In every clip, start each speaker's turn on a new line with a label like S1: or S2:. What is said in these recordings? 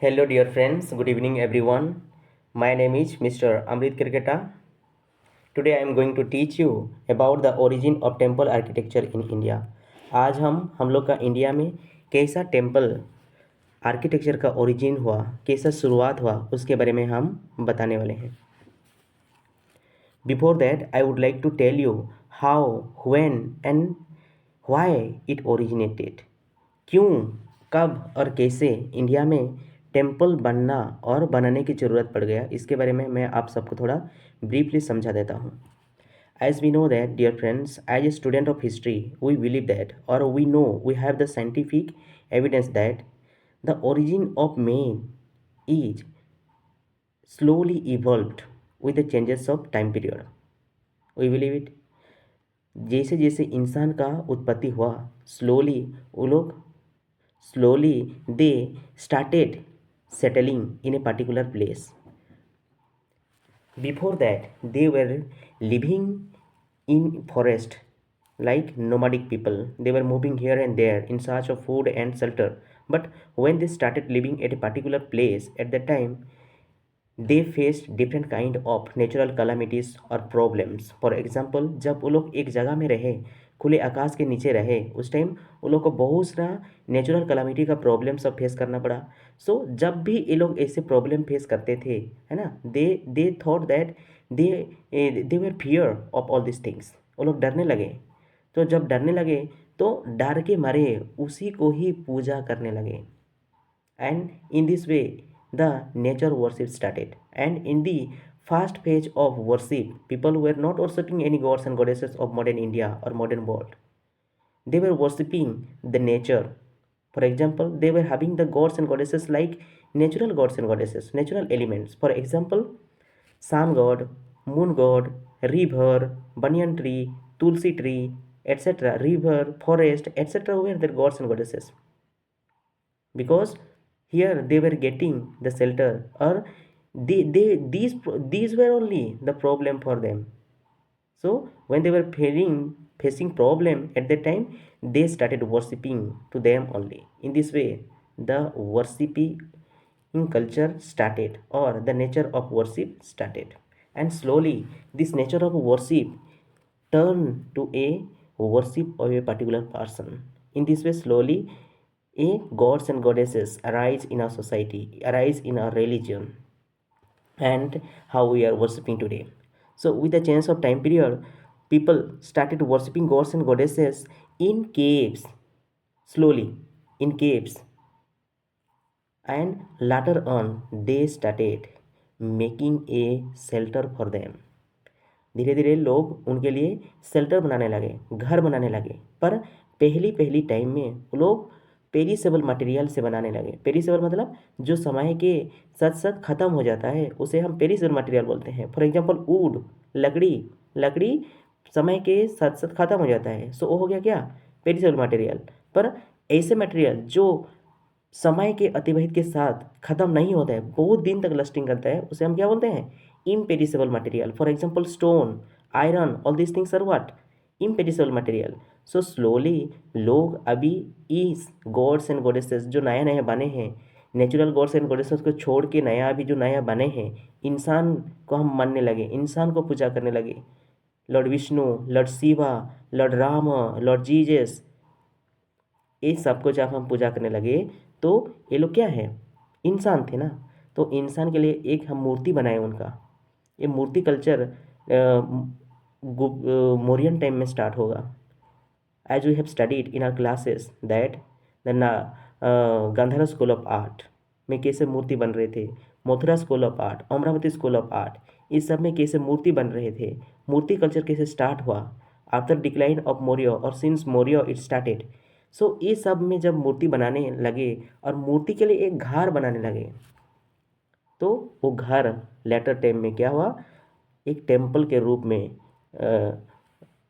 S1: Hello, dear friends. Good evening, everyone. My name is Mr. Amrit Kirketa. Today, I am going to teach you about the origin of temple architecture in India. आज हम लोग का India में कैसा temple architecture का origin हुआ, कैसा शुरुआत हुआ, उसके बारे में हम बताने वाले हैं. Before that, I would like to tell you how, when and why it originated. क्यों, कब और कैसे इंडिया में टेम्पल बनना और बनाने की ज़रूरत पड़ गया, इसके बारे में मैं आप सबको थोड़ा ब्रीफली समझा देता हूँ. As we know that, dear friends, as a student of history, we believe that, or we know, we have the scientific evidence that the origin of man is slowly evolved with the changes of time period. We believe it. जैसे जैसे इंसान का उत्पत्ति हुआ, slowly they started settling in a particular place. Before that, they were living in forest like nomadic people. They were moving here and there in search of food and shelter. But when they started living at a particular place, at that time they faced different kind of natural calamities और problems. For example, जब वो लोग एक जगह में रहे, खुले आकाश के नीचे रहे, उस टाइम वो लोग को बहुत सारा नेचुरल कलामिटी का प्रॉब्लम सब फेस करना पड़ा. सो जब भी ये लोग ऐसे प्रॉब्लम फेस करते थे, है ना, they thought that they were fear of all this things. वो लोग डरने लगे. तो जब डरने लगे तो डर के मारे उसी को ही पूजा करने लगे. And in this way, the nature worship started. And in the first phase of worship, people were not worshipping any gods and goddesses of modern India or modern world. They were worshipping the nature. For example, they were having the gods and goddesses like natural gods and goddesses, natural elements. For example, sun god, moon god, river, banyan tree, tulsi tree, etc., river, forest, etc., were their gods and goddesses. Because here they were getting the shelter, or these were only the problem for them. So when they were facing problem at that time, they started worshipping to them only. In this way, the worshipping culture started, or the nature of worship started. And slowly this nature of worship turned to a worship of a particular person. In this way, slowly a gods and goddesses arise in our society, arise in our religion, and how we are worshipping today. So with the change of time period, people started worshipping gods and goddesses in caves, slowly in caves, and later on they started making a shelter for them. धीरे धीरे लोग उनके लिए shelter बनाने लगे, घर बनाने लगे. पर पहली टाइम में वो लोग पेरिसेबल मटेरियल से बनाने लगे. पेरिसेबल मतलब जो समय के साथ साथ ख़त्म हो जाता है, उसे हम पेरिसेबल मटेरियल बोलते हैं. फॉर एग्जांपल वुड, लकड़ी समय के साथ साथ ख़त्म हो जाता है, सो वो हो गया क्या, पेरिसेबल मटेरियल. पर ऐसे मटेरियल जो समय के अतिवाहित के साथ ख़त्म नहीं होता है, बहुत दिन तक लस्टिंग करता है, उसे हम क्या बोलते हैं, imperishable material. For example, stone, iron, all these things are what, imperishable material. So slowly लोग अभी इस गॉड्स एंड गोडेसेस जो नया नया बने हैं, नेचुरल गॉड्स एंड गोडेसेस को छोड़ के नया अभी जो नया बने हैं, इंसान को हम मानने लगे, इंसान को पूजा करने लगे. Lord Vishnu, Lord Shiva, Lord Ram, Lord Jesus, ये सबको जब हम पूजा करने लगे तो ये लोग क्या है, इंसान थे ना. तो इंसान के लिए एक हम मूर्ति बनाए उनका. ये मूर्ति कल्चर मौर्यन टाइम में स्टार्ट होगा. As we have studied in our classes that the Gandhara school of art में कैसे मूर्ति बन रहे थे, Mathura school of art, Amaravati school of art, इस सब में कैसे मूर्ति बन रहे थे, मूर्ति कल्चर कैसे स्टार्ट हुआ आफ्टर डिक्लाइन ऑफ मौर्य और since Maurya it started. So ये सब में जब मूर्ति बनाने लगे और मूर्ति के लिए एक घर बनाने लगे, तो वो घर लेटर टाइम में क्या हुआ, एक टेम्पल के रूप में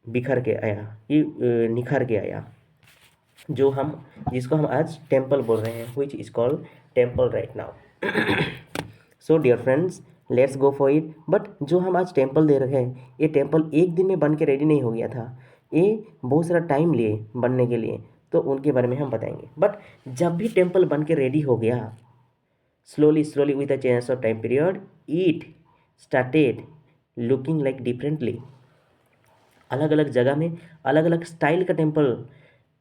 S1: बिखर के आया, निखर के आया, जिसको हम आज टेम्पल बोल रहे हैं, which is called temple right now. So dear friends, let's go for it. But जो हम आज टेम्पल दे रहे हैं, ये टेम्पल एक दिन में बन के रेडी नहीं हो गया था, ये बहुत सारा टाइम लिए बनने के लिए. तो उनके बारे में हम बताएंगे. बट जब भी टेम्पल बन के रेडी हो गया, Slowly with the change of time period, it started looking like differently. अलग अलग जगह में अलग अलग स्टाइल का टेम्पल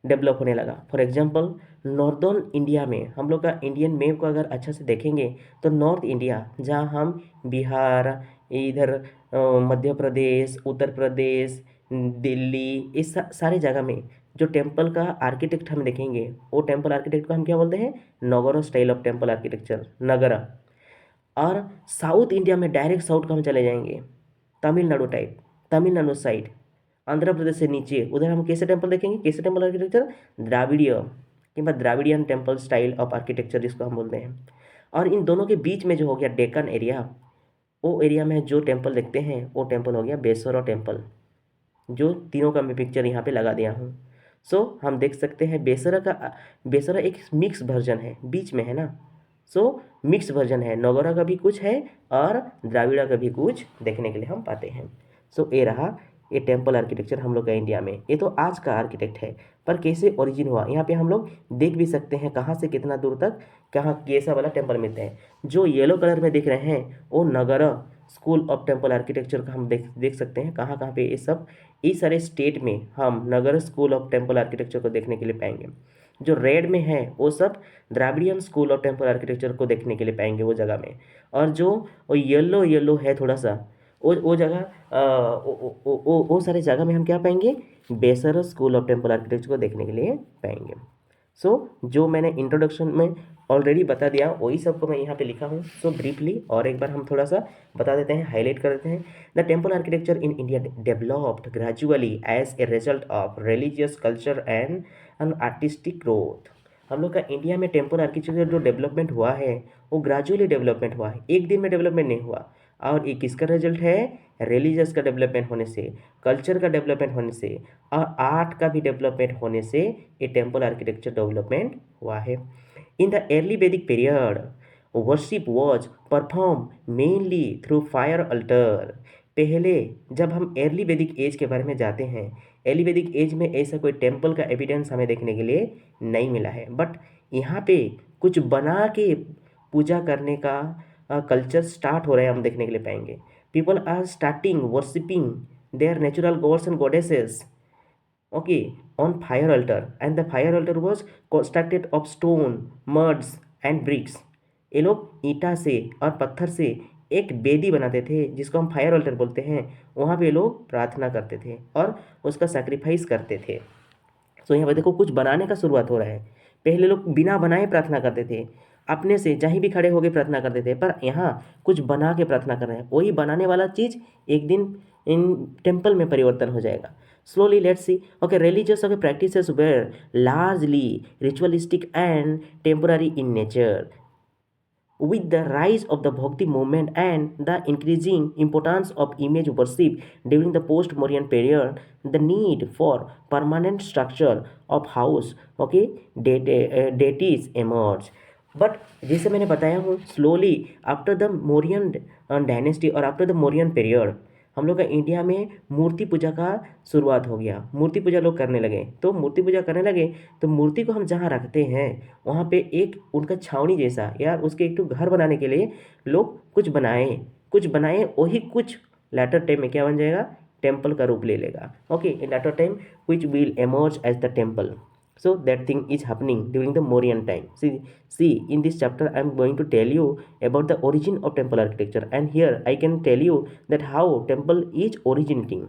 S1: डेवलप होने लगा। फॉर एग्जांपल, नॉर्दर्न इंडिया में हम लोग का इंडियन मैप को अगर अच्छा से देखेंगे तो नॉर्थ इंडिया, जहाँ हम बिहार, इधर मध्य प्रदेश, उत्तर प्रदेश, दिल्ली, इस सारे जगह में जो टेम्पल का आर्किटेक्ट हम देखेंगे, वो टेम्पल आर्किटेक्ट को हम क्या बोलते हैं? नगरा स्टाइल ऑफ टेम्पल आर्किटेक्चर, नगरा। और साउथ इंडिया में डायरेक्ट साउथ का हम चले जाएंगे, तमिलनाडु टाइप, तमिलनाडु साइड, आंध्र प्रदेश से नीचे, उधर हम कैसे टेम्पल देखेंगे? कैसे टेम्पल आर्किटेक्चर? द्राविड़ीय किंवा Dravidian temple style of architecture जिसको हम बोलते हैं। और इन दोनों के बीच में जो हो गया डेक्कन एरिया, वो एरिया में जो टेम्पल देखते हैं वो टेम्पल हो गया बेसोरा टेम्पल, जो तीनों का मैं पिक्चर यहाँ पे लगा दिया हूँ। सो हम देख सकते हैं बेसोरा एक मिक्स वर्जन है, बीच में है ना। सो मिक्स वर्जन है, नगौरा का भी कुछ है और द्राविड़ा का भी कुछ देखने के लिए हम पाते हैं। सो ये रहा ये टेम्पल आर्किटेक्चर हम लोग का इंडिया में। ये तो आज का आर्किटेक्ट है, पर कैसे ओरिजिन हुआ यहाँ पे हम लोग देख भी सकते हैं, कहाँ से कितना दूर तक कहाँ कैसा वाला टेम्पल मिलते हैं। जो येलो कलर में दिख रहे हैं वो नगरा स्कूल ऑफ टेम्पल आर्किटेक्चर का हम देख सकते हैं। कहाँ कहाँ पे ये सब, इस सारे स्टेट में हम नगर स्कूल ऑफ टेम्पल आर्किटेक्चर को देखने के लिए पाएंगे। जो रेड में है वो सब Dravidian school of temple architecture को देखने के लिए पाएंगे वो जगह में। और जो वो येलो येलो है थोड़ा सा, वो जगह वो सारे जगह में हम क्या पाएंगे? Besra school of temple architecture को देखने के लिए पाएंगे। सो जो मैंने इंट्रोडक्शन में ऑलरेडी बता दिया वही सबको मैं यहाँ पे लिखा हूँ। सो ब्रीफली और एक बार हम थोड़ा सा बता देते हैं, हाईलाइट कर देते हैं। The temple architecture in India developed gradually as a result of religious culture and an artistic growth. हम लोग का इंडिया में टेम्पल आर्किटेक्चर जो डेवलपमेंट हुआ है वो ग्रेजुअली डेवलपमेंट हुआ है, एक दिन में डेवलपमेंट नहीं हुआ। और ये किसका रिजल्ट है? रिलीजियस का डेवलपमेंट होने से, कल्चर का डेवलपमेंट होने से और आर्ट का भी डेवलपमेंट होने से ये टेम्पल आर्किटेक्चर डेवलपमेंट हुआ है। इन द अर्ली वैदिक period worship was perform mainly through fire alter. पहले जब हम अर्ली वैदिक एज के बारे में जाते हैं, अर्ली वैदिक एज में ऐसा कोई टेम्पल का एविडेंस हमें देखने के लिए नहीं मिला है, बट यहाँ पे कुछ बना के पूजा करने का कल्चर स्टार्ट हो रहा है, हम देखने के लिए पाएंगे। People are starting worshipping their natural gods and goddesses, okay, on fire altar, and the fire altar was constructed of stone, muds and bricks। ये लोग ईंटा से और पत्थर से एक बेदी बनाते थे जिसको हम फायर अल्टर बोलते हैं। वहाँ पे लोग प्रार्थना करते थे और उसका सैक्रिफाइस करते थे। सो यहाँ पर देखो कुछ बनाने का शुरुआत हो रहा है। पहले लोग बिना बनाए प्रार्थना करते थे, अपने से जहीं भी खड़े होकर प्रार्थना करते थे, पर यहाँ कुछ बना के प्रार्थना कर रहे हैं। वही बनाने वाला चीज़ एक दिन इन टेम्पल में परिवर्तन हो जाएगा। Slowly, let's see. Okay, religious practices were largely ritualistic and temporary in nature. With the rise of the Bhakti movement and the increasing importance of image worship during the post-Mauryan period, the need for permanent structure of house, okay, deities emerged. But जैसे मैंने बताया हूँ, slowly after the Mauryan dynasty और after the Mauryan period हम लोग का India में मूर्ति पूजा का शुरुआत हो गया। मूर्ति पूजा लोग करने लगे, तो मूर्ति पूजा करने लगे तो मूर्ति को हम जहाँ रखते हैं वहाँ पे एक उनका छावनी जैसा या उसके एक तो घर बनाने के लिए लोग कुछ बनाए वही कुछ लेटर टाइम में क्या बन जाएगा? टेम्पल का रूप ले लेगा। Okay, in later time which will emerge as the temple. So that thing is happening during the Mauryan time. See, in this chapter I am going to tell you about the origin of temple architecture, and here I can tell you that how temple is originating.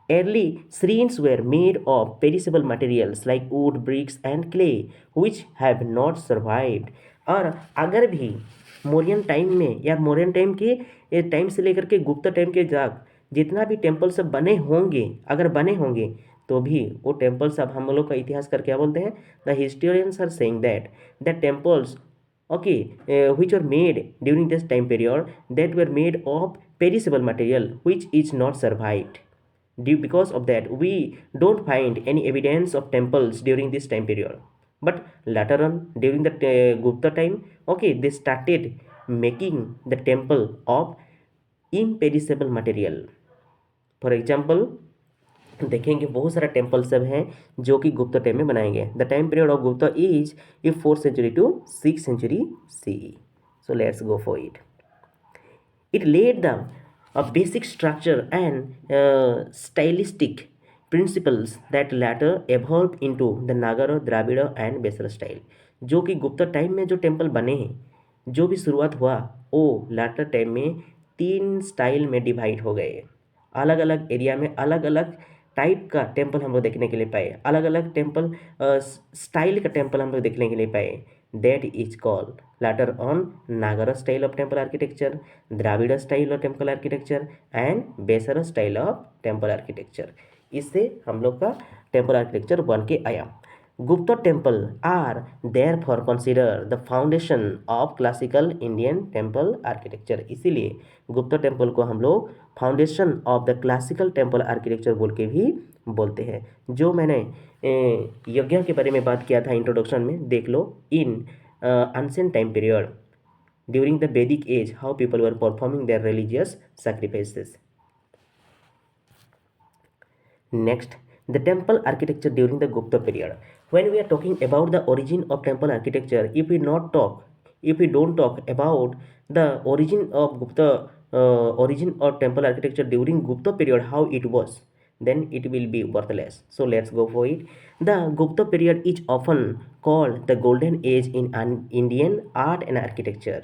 S1: Early shrines were made of perishable materials like wood, bricks and clay, which have not survived. और अगर भी Mauryan time में या Mauryan time के time से लेकर के Gupta time के तक जितना भी टेम्पल सब बने होंगे, अगर बने होंगे तो भी वो टेम्पल्स अब हम लोग का इतिहास कर क्या बोलते हैं? The historians are saying that the temples which were made during this time period that were made of perishable material which is not survived. Because of that we don't find any evidence of temples during this time period. But later on during the Gupta time, they started making the temple of imperishable material. For example, देखेंगे बहुत सारा temple सब हैं जो कि Gupta time में बनाए गए। The time period of Gupta is 4th century to 6th century CE। So let's go for it. It laid the a basic structure and stylistic principles that later evolved into the Nagara, Dravida and Besara style. जो कि Gupta time में जो temple बने हैं, जो भी शुरुआत हुआ वो लाटर टाइम में 3 स्टाइल में डिवाइड हो गए। अलग अलग एरिया में अलग अलग टाइप का टेम्पल हम लोग देखने के लिए पाए, अलग अलग टेम्पल स्टाइल का टेम्पल हम लोग देखने के लिए पाए। That is called later on Nagara style of temple architecture, Dravida style of temple architecture and Besara style of temple architecture। इससे हम लोग का टेम्पल आर्किटेक्चर बन के आया। Gupta temple are therefore considered the foundation of classical Indian temple architecture। इसीलिए Gupta temple को हम लोग foundation of the classical temple architecture बोल के भी बोलते हैं। जो मैंने यज्ञ के बारे में बात किया था इंट्रोडक्शन में, देख लो। इन ancient time period during the Vedic age, how people were performing their religious sacrifices. Next, the temple architecture during the Gupta period. When we are talking about the origin of temple architecture, if we don't talk about the origin of origin of temple architecture during Gupta period, how it was, then it will be worthless. So let's go for it. The Gupta period is often called the golden age in Indian art and architecture.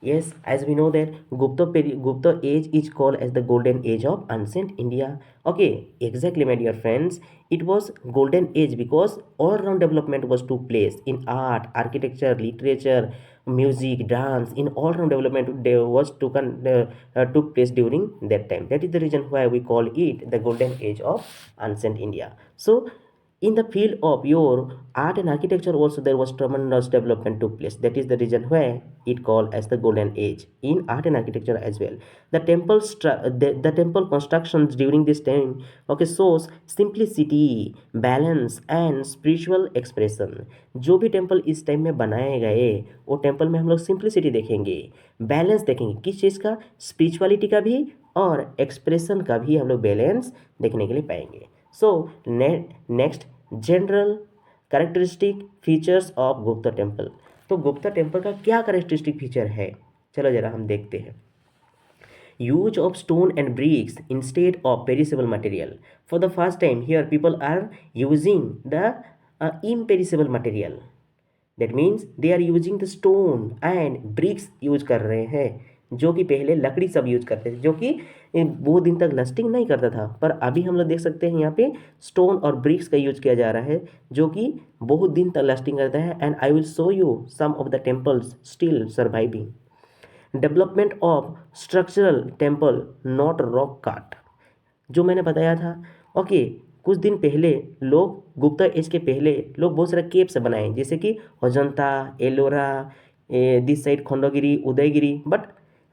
S1: Yes, as we know that Gupta age is called as the golden age of ancient India. Okay, exactly, my dear friends. It was golden age because all-round development was took place in art, architecture, literature, music, dance. In all-round development, there was took place during that time. That is the reason why we call it the golden age of ancient India. So in the field of your art and architecture also there was tremendous development took place. That is the reason why it called as the golden age in art and architecture as well. The the temple constructions during this time, okay, shows simplicity, balance and spiritual expression। जो भी temple इस time में बनाए गए वो temple में हम लोग सिंप्लिसिटी देखेंगे, बैलेंस देखेंगे, किस चीज़ का, स्पिरिचुअलिटी का भी और एक्सप्रेशन का भी हम लोग बैलेंस देखने के लिए पाएंगे। So next, general characteristic features of Gupta temple. तो गुप्ता टेम्पल का क्या कैरेक्टरिस्टिक फीचर है, चलो जरा हम देखते हैं। Use of stone and bricks instead of perishable material. For the first time here people are using the imperishable material. That means they are using the stone and bricks use कर रहे हैं, जो कि पहले लकड़ी सब यूज करते थे, जो कि बहुत दिन तक लास्टिंग नहीं करता था। पर अभी हम लोग देख सकते हैं यहाँ पे स्टोन और ब्रिक्स का यूज किया जा रहा है, जो कि बहुत दिन तक लास्टिंग करता है। And I will show you some of the temples still surviving. Development of structural temple not rock cut, जो मैंने बताया था। ओके, कुछ दिन पहले लोग गुप्ता एज के पहले लोग बहुत सारे केव्स बनाए, जैसे कि Ajanta, Ellora, this side Khandagiri, Udayagiri. But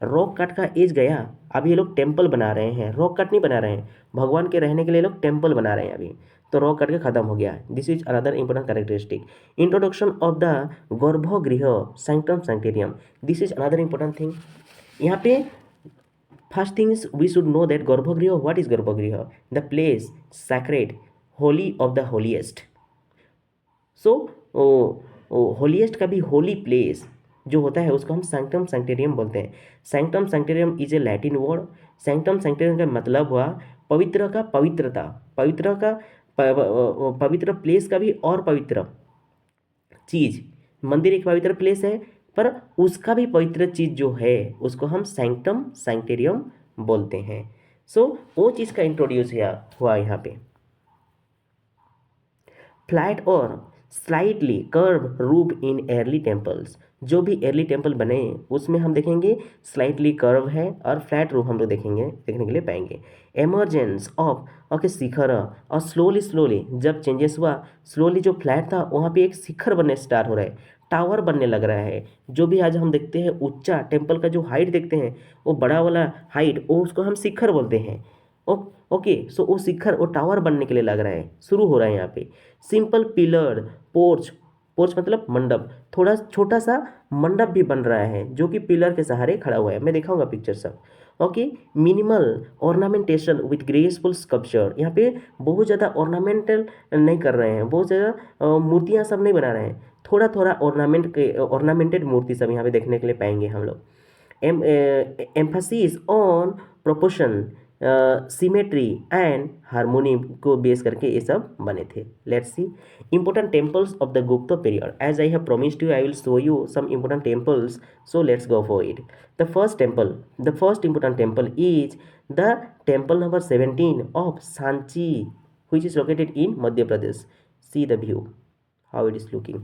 S1: rock cut का एज गया, अभी ये लोग टेम्पल बना रहे हैं, रॉक कट नहीं बना रहे हैं। भगवान के रहने के लिए लोग टेम्पल बना रहे हैं अभी, तो रॉक कट के खत्म हो गया। This is another important characteristic. Introduction of the garbhagriha sanctum sanctorum, this is another important thing. यहाँ पे first thing is we should know that Garbhagriha, what is Garbhagriha? The place sacred, holy of the holiest. So holiest का भी holy place जो होता है उसको हम sanctum sanctorum बोलते हैं। Sanctum sanctorum is a Latin word. Sanctum sanctorum का मतलब हुआ पवित्र का पवित्रता, पवित्र प्लेस का भी और पवित्र चीज़। मंदिर एक पवित्र प्लेस है, पर उसका भी पवित्र चीज़ जो है उसको हम सैंक्टम सैंक्टेरियम बोलते हैं। सो वो चीज़ का इंट्रोड्यूस हुआ यहाँ पे। फ्लैट और slightly curve roof in early temples, जो भी अर्ली टेम्पल बने उसमें हम देखेंगे स्लाइटली कर्व है और फ्लैट रूफ हम लोग देखने के लिए पाएंगे। एमर्जेंस ऑफ ओके शिखर, और स्लोली जब चेंजेस हुआ, स्लोली जो फ्लैट था वहाँ पे एक शिखर बनने स्टार्ट हो रहा है, टावर बनने लग रहा है। जो भी आज हम देखते हैं ऊंचा टेम्पल का जो हाइट देखते हैं, वो बड़ा वाला हाइट, वो उसको हम शिखर बोलते हैं। ओके, सो वो शिखर, वो टावर बनने के लिए लग रहा है, शुरू हो रहा है यहाँ पे। सिंपल पिलर पोर्च पोर्च मतलब मंडप, थोड़ा छोटा सा मंडप भी बन रहा है जो कि पिलर के सहारे खड़ा हुआ है। मैं दिखाऊंगा पिक्चर सब। Okay, minimal ornamentation with graceful sculpture, यहाँ पे बहुत ज़्यादा ऑर्नामेंटल नहीं कर रहे हैं, बहुत ज़्यादा मूर्तियाँ सब नहीं बना रहे हैं, थोड़ा थोड़ा ऑर्नामेंटेड मूर्ति सब यहाँ पे देखने के लिए पाएंगे हम लोग। Emphasis on proportion, symmetry and harmony को बेस करके ये सब बने थे। Let's see important temples of the Gupta period. As I have promised you, I will show you some important temples, so let's go for it. The first important temple is the temple number 17 of Sanchi, which is located in Madhya Pradesh. See the view, how it is looking.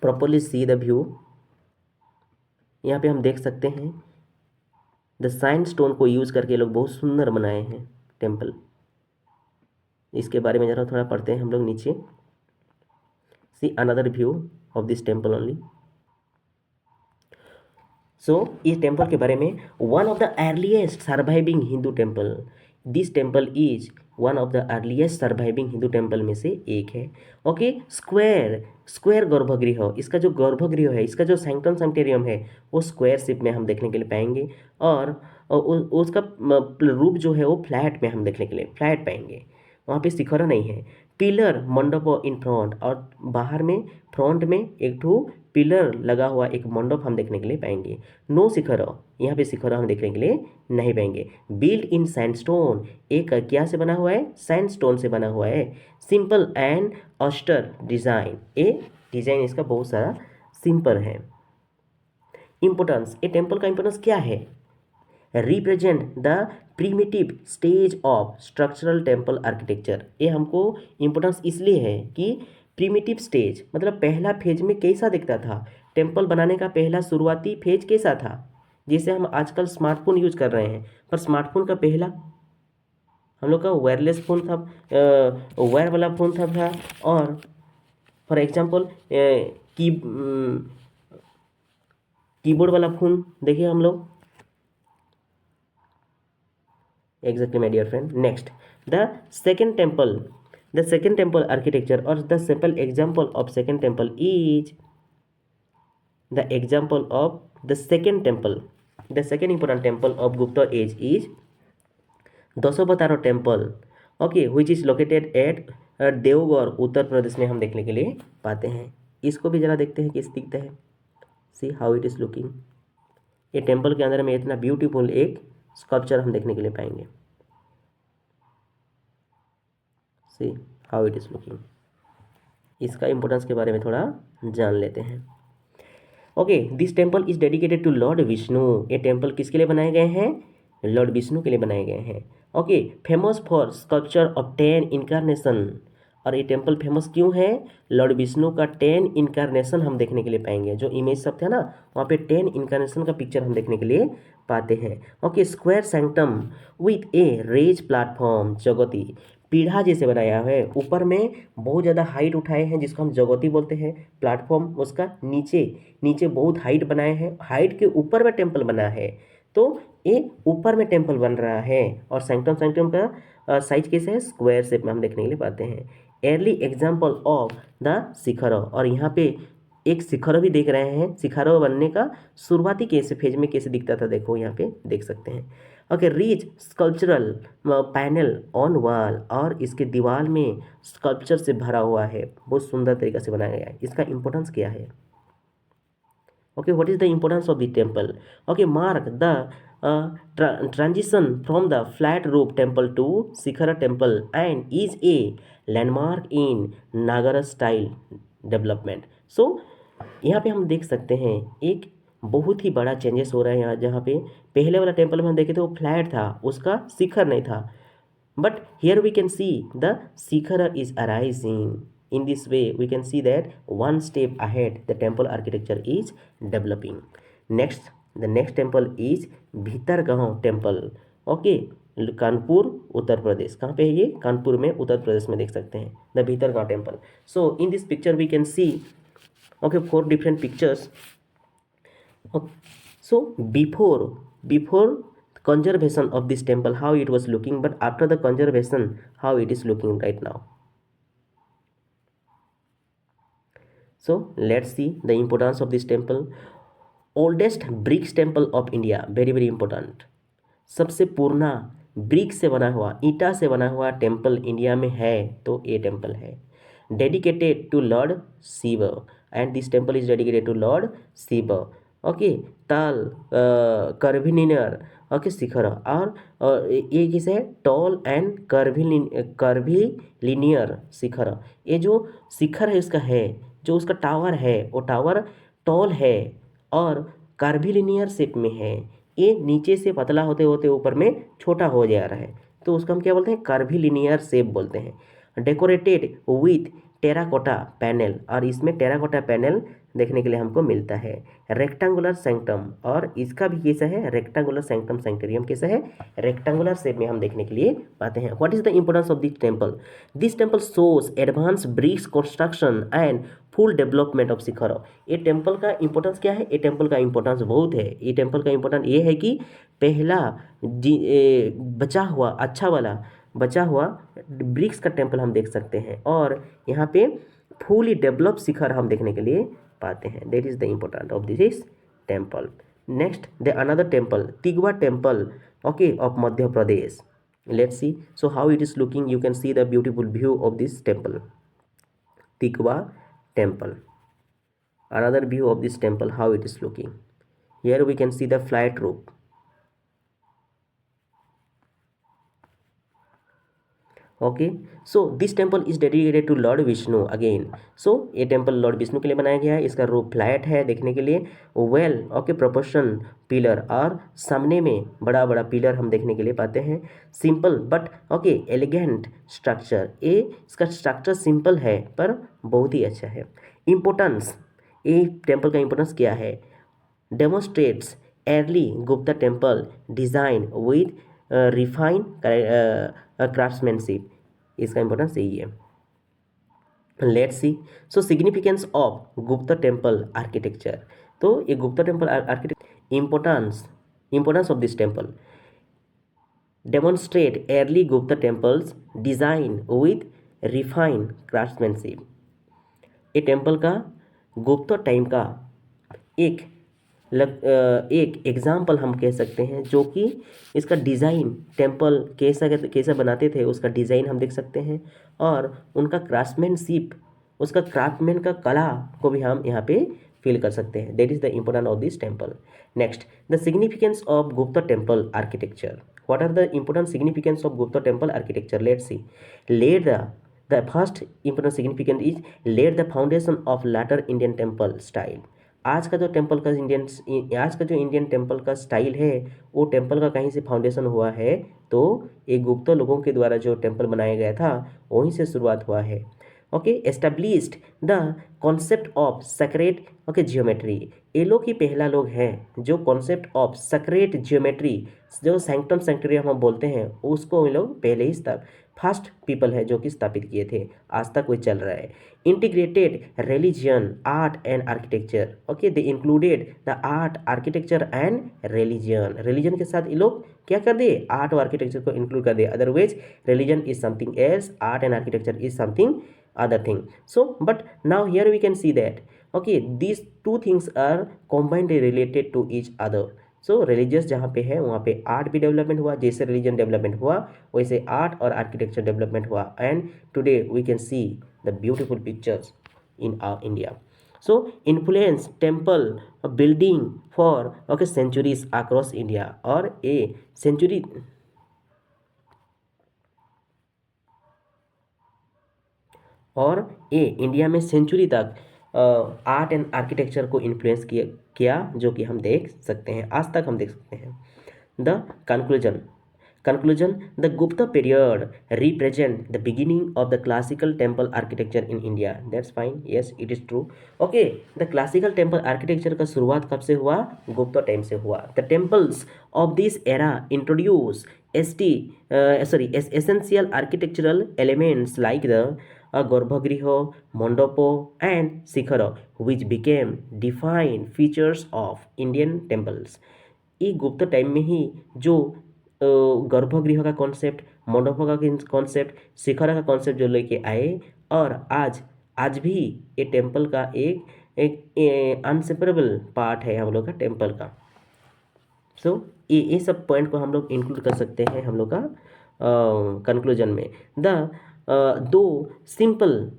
S1: Properly see the view. यहाँ पे हम देख सकते हैं the sign stone को use करके लोग बहुत सुंदर बनाए हैं टेम्पल। इसके बारे में ज़रा थोड़ा पढ़ते हैं हम लोग नीचे। See another view of this temple only. So इस टेम्पल के बारे में, one of the earliest surviving Hindu temple, this temple is one of the earliest surviving Hindu temple में से एक है। ओके, स्क्वायर गर्भगृह, इसका जो गर्भगृह है, इसका जो सैंक्टम सैंक्टेरियम है वो स्क्वायर शेप में हम देखने के लिए पाएंगे, और उसका रूप जो है वो फ्लैट में हम देखने के लिए फ्लैट पाएंगे। वहाँ पे शिखर नहीं है। पिलर मंडप इन फ्रंट, और बाहर में फ्रंट में एक ठो पिलर लगा हुआ एक मंडप हम देखने के लिए पाएंगे। नो शिखर, यहाँ पे शिखर हम देखने के लिए नहीं पाएंगे। बिल्ड इन सैंडस्टोन, एक क्या से बना हुआ है, सैंडस्टोन से बना हुआ है। सिंपल एंड ऑस्टर डिजाइन, ये डिजाइन इसका बहुत सारा सिंपल है। इंपोर्टेंस, ये टेम्पल का इंपोर्टेंस क्या है? Represent the primitive stage of structural temple architecture. ये हमको इम्पोर्टेंस इसलिए है कि प्रीमिटिव स्टेज मतलब पहला फेज में कैसा दिखता था, टेम्पल बनाने का पहला शुरुआती फेज कैसा था। जैसे हम आजकल स्मार्टफोन यूज कर रहे हैं, पर स्मार्टफोन का पहला हम लोग का वायरलेस फ़ोन था, वायर वाला फ़ोन था, और फॉर एग्जांपल कीबोर्ड वाला फ़ोन देखिए हम लोग। Exactly, my dear friend. Next, the second temple architecture, or the simple example of second temple is the example of the second temple. The second important temple of Gupta age is Dashavatara temple, okay, which is located at Deogarh, Uttar Pradesh में हम देखने के लिए पाते हैं। इसको भी जरा देखते हैं किस दिखता है। सी हाउ इट इज़ लुकिंग। ये टेम्पल के अंदर में इतना ब्यूटीफुल एक स्कल्पचर हम देखने के लिए पाएंगे। See how it is looking. इसका इम्पोर्टेंस के बारे में थोड़ा जान लेते हैं। Okay, this temple is dedicated to lord Vishnu. ये टेम्पल किसके लिए बनाए गए हैं? लॉर्ड विष्णु के लिए बनाए गए हैं। Okay, famous for sculpture of 10 incarnation. और ये टेम्पल फेमस क्यों है? लॉर्ड विष्णु का 10 इनकारनेशन हम देखने के लिए पाएंगे। जो इमेज सब था ना, वहाँ पे 10 इनकारनेशन का पिक्चर हम देखने के लिए पाते हैं। Okay, square sanctum with a raised platform, जगती पीढ़ा जैसे बनाया है, ऊपर में बहुत ज़्यादा हाइट उठाए हैं जिसको हम जगती बोलते हैं। प्लेटफॉर्म उसका नीचे बहुत हाइट बनाए हैं, हाइट के ऊपर में टेम्पल बना है, तो ये ऊपर में टेम्पल बन रहा है। और सैंक्टम का साइज कैसे है? स्क्वायर शेप में हम देखने के लिए पाते हैं। एर्ली एग्जाम्पल ऑफ द शिखर, और यहाँ पे एक शिखर भी देख रहे हैं। शिखर बनने का शुरुआती कैसे फेज में कैसे दिखता था, देखो यहाँ पे देख सकते हैं। Okay, rich sculptural panel on wall, और इसके दीवार में स्कल्पचर से भरा हुआ है, बहुत सुंदर तरीके से बनाया गया है। इसका इंपॉर्टेंस क्या है? Okay, what is the importance of the temple? Okay, mark the transition from the flat roof temple to Shikhara temple and is a landmark in Nagara style development. So यहाँ पे हम देख सकते हैं एक बहुत ही बड़ा चेंजेस हो रहा है यहाँ, जहाँ पे पहले वाला टेम्पल में हम देखे थे वो फ्लैट था, उसका शिखर नहीं था, but here we can see the shikhara is arising. In this way, we can see that one step ahead, the temple architecture is developing. Next, the next temple is Bhitargaon temple. Okay, Kanpur Uttar Pradesh. कहाँ पे है ये? कानपुर में, उत्तर प्रदेश में देख सकते हैं the Bhitargaon temple. So in this picture we can see, okay, 4 different pictures. Okay. So before conservation of this temple, how it was looking, but after the conservation, how it is looking right now. So let's see the importance of this temple. Oldest bricks temple of India, very very important. सबसे पुराना brick से बना हुआ, ईंटा से बना हुआ temple India में है तो ये टेम्पल है। Dedicated to lord Shiva, and this temple is dedicated to lord Shiva. Okay, tall curvilinear, okay shikhara, और ये किसे है, टॉल एंड कर्विलिनियर शिखर। ये जो शिखर है इसका है, जो उसका टावर है वो टावर टॉल है और कर्विलिनियर शेप में है। ये नीचे से पतला होते होते ऊपर में छोटा हो जा रहा है, तो उसको हम क्या बोलते हैं, कर्विलिनियर शेप बोलते हैं। डेकोरेटेड विथ टेराकोटा पैनल, और इसमें टेराकोटा पैनल देखने के लिए हमको मिलता है। रेक्टेंगुलर सैंक्टम, और इसका भी कैसा है, रेक्टेंगुलर सैंक्टम सैंक्टेरियम कैसा है, रेक्टेंगुलर शेप में हम देखने के लिए पाते हैं। What is the importance of this temple? This temple shows advance bricks construction and full development of shikhara. ये टेम्पल का इंपॉर्टेंस क्या है? ये टेम्पल का इंपॉर्टेंस बहुत है। ये टेम्पल का इंपॉर्टेंस ये है कि पहला बचा हुआ अच्छा वाला बचा हुआ ब्रिक्स का टेम्पल हम देख सकते हैं, और यहाँ पे फुली डेवलप शिखर हम देखने के लिए पाते हैं। That is the important of this temple. Next the another temple, Tigawa temple, okay, of Madhya Pradesh. Let's see, so how it is looking, you can see the beautiful view of this temple, Tigawa temple. Another view of this temple, how it is looking. Here we can see the flat roof. Okay, so this temple is dedicated to Lord Vishnu again. So ये temple Lord Vishnu के लिए बनाया गया है। इसका रूप flat है देखने के लिए, वेल ओके प्रोपोर्शन पिलर, और सामने में बड़ा बड़ा पिलर हम देखने के लिए पाते हैं। Simple but okay elegant structure, ये इसका स्ट्रक्चर सिंपल है पर बहुत ही अच्छा है। इम्पोर्टेंस, ये टेम्पल का इम्पोर्टेंस क्या है? Demonstrates early Gupta temple design with refine craftsmanship, इसका इंपॉर्टेंस यही है। Let's see, so significance of Gupta temple architecture. तो ये Gupta temple architect importance of this temple, demonstrate early Gupta temples design with refine craftsmanship. ये टेम्पल का गुप्ता टाइम का एक एग्जाम्पल हम कह सकते हैं, जो कि इसका डिज़ाइन टेम्पल कैसा बनाते थे उसका डिज़ाइन हम देख सकते हैं, और उनका क्राफ्ट्समैनशिप, उसका क्राफ्टमैन का कला को भी हम यहाँ पे फील कर सकते हैं। That is the important of this temple. Next the significance of Gupta temple architecture. What are the important significance of Gupta temple architecture? Let's see. Let the first important significance is laid the foundation of later Indian temple style। आज का जो Indian temple का style है वो temple का कहीं से foundation हुआ है, तो एक गुप्ता लोगों के द्वारा जो टेम्पल बनाया गया था वहीं से शुरुआत हुआ है। Okay, established the concept of sacred okay geometry. ये लोग ही पहला लोग हैं जो कॉन्सेप्ट ऑफ सेक्रेट जियोमेट्री, जो सैंक्टम सैंक्टोरियम हम बोलते हैं, उसको ये लोग पहले ही फर्स्ट पीपल है जो कि स्थापित किए थे। आज तक वही चल रहा है। Integrated religion art and architecture, okay, they included the art architecture and religion के साथ ये लोग क्या कर दिए, आर्ट और आर्किटेक्चर को इंक्लूड कर दिए। Otherwise religion is something else, art and architecture is something other thing. So but now here we can see that okay these two things are combined related to each other. So religious जहाँ पे है वहाँ पे art भी development हुआ, जैसे religion development हुआ वैसे आर्ट और आर्किटेक्चर डेवलपमेंट हुआ, and today we can see the beautiful pictures in our India. So influence temple building for okay centuries across India, और a century और ये इंडिया में सेंचुरी तक आर्ट एंड आर्किटेक्चर को इन्फ्लुएंस किया जो कि हम देख सकते हैं, आज तक हम देख सकते हैं। The conclusion the Gupta period represent the beginning of the classical temple architecture in India. That's fine, yes it is true. Okay, the classical temple architecture का शुरुआत कब से हुआ? गुप्ता टाइम से हुआ। The temples of this era introduce essential architectural elements like the गर्भगृह, मंडप and Shikhar which became defined features of Indian temples। ये गुप्त टाइम में ही जो गर्भगृह का कॉन्सेप्ट, मंडप का कॉन्सेप्ट, शिखर का कॉन्सेप्ट जो लेके आए, और आज आज भी ये टेम्पल का एक अनसेपरेबल पार्ट है हम लोग का टेम्पल का। सो ये सब पॉइंट को हम लोग इंक्लूड कर सकते हैं हम लोग का कंक्लूजन में। द दो simple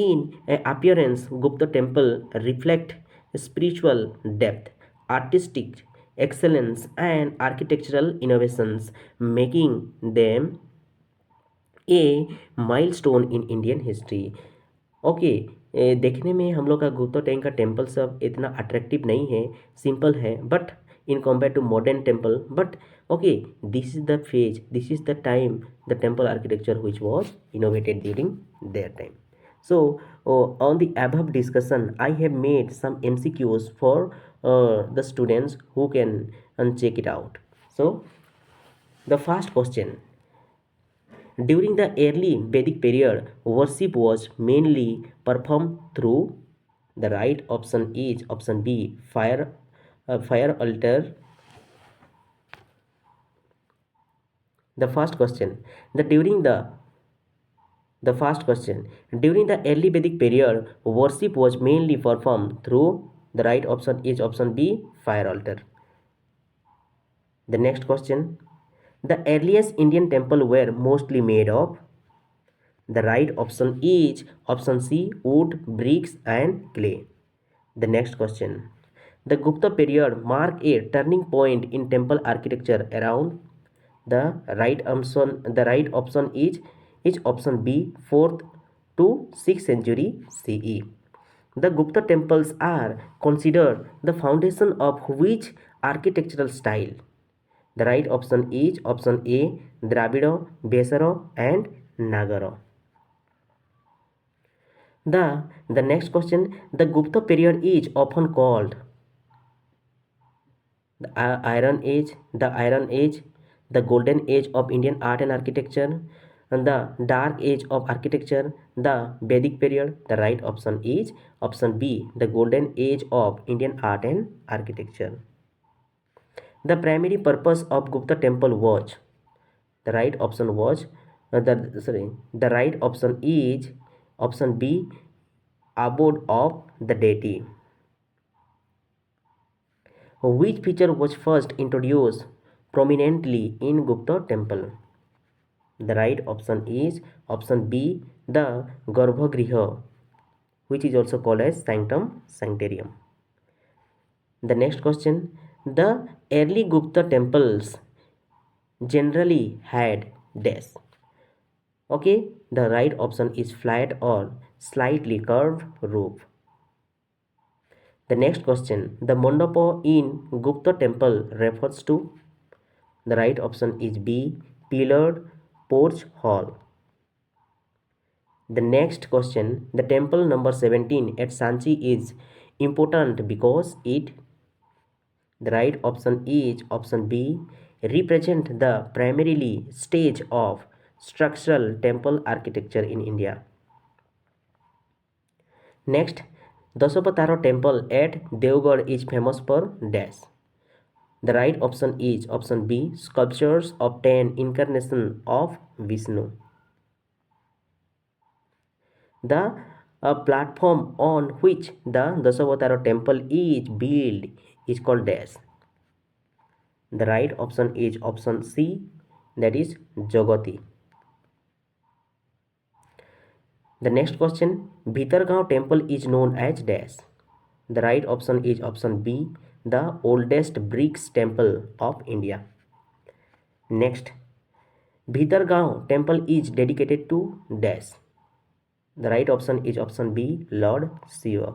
S1: in appearance, Gupta temple reflect spiritual depth, artistic excellence, and architectural innovations, making them a milestone in Indian history. Okay, देखने में हम लोग का गुप्ता टैंक का टेम्पल सब इतना अट्रैक्टिव नहीं है, सिंपल है, but in compare to modern temple, but okay, this is the phase, this is the time the temple architecture which was innovated during their time. So, on the above discussion, I have made some MCQs for the students who can check it out. So, the first question: during the early Vedic period, worship was mainly performed through the right option is option B, fire altar. The first question: the first question during the early Vedic period, worship was mainly performed through the right option is option B, fire altar. The next question: the earliest Indian temple were mostly made of. The right option is option C, wood, bricks, and clay. The next question: the Gupta period marked a turning point in temple architecture around. The right option is option B, 4th to 6th century CE. The Gupta temples are considered the foundation of which architectural style? The right option is option A, Dravido, Besaro, and Nagara. The next question: the Gupta period is often called the Iron Age, the Golden Age of Indian art and architecture, and the Dark Age of architecture, the Vedic period. The right option is option B, the Golden Age of Indian art and architecture. The primary purpose of Gupta temple was. The right option was the right option is option B, abode of the deity. Which feature was first introduced prominently in Gupta temple? The right option is option B, the Garbhagriha, which is also called as sanctum sanctorium. The next question: the early Gupta temples generally had dash. Okay, the right option is flat or slightly curved roof. The next question: the mandapa in Gupta temple refers to. The right option is B, pillared porch hall. The next question: the temple number 17 at Sanchi is important because it. The right option is option B, represent the primarily stage of structural temple architecture in India. Next, Dasapatara temple at Devgarh is famous for dash. The right option is option B, sculptures of 10 incarnations of Vishnu. The platform on which the Dasavatara temple is built is called dash. The right option is option C, that is Jagati. The next question: Bhitargaon temple is known as dash. The right option is option B, the oldest bricks temple of India. Next, Bhitargaon temple is dedicated to dash. The right option is option B, Lord Shiva.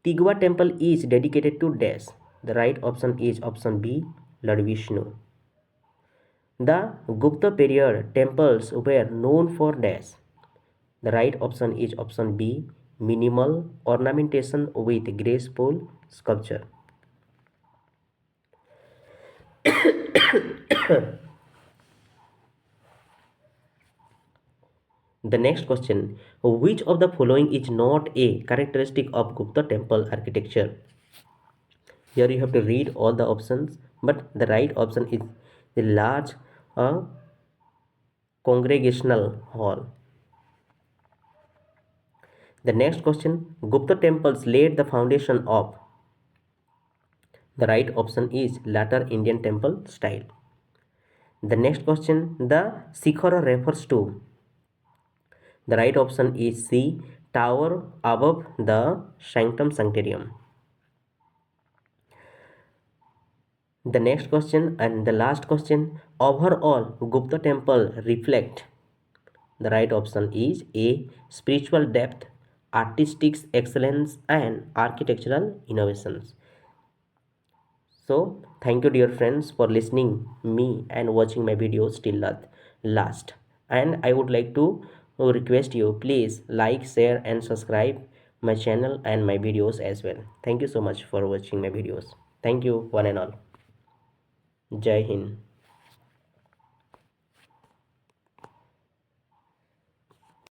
S1: Tigwa temple is dedicated to dash. The right option is option B, Lord Vishnu. The Gupta period temples were known for dash. The right option is option B, minimal ornamentation with graceful sculpture. The next question: which of the following is not a characteristic of Gupta temple architecture? Here you have to read all the options, but the right option is the large congregational hall. The next question, Gupta temples laid the foundation of. The right option is later Indian temple style. The next question, the Shikhara refers to. The right option is C, tower above the sanctum sanctorium. The next question and the last question, overall Gupta temple reflect. The right option is A, spiritual depth, artistic excellence and architectural innovations. So thank you dear friends for listening me and watching my videos till last. And I would like to request you please like, share and subscribe my channel and my videos as well. Thank you so much for watching my videos. Thank you one and all. Jai Hind.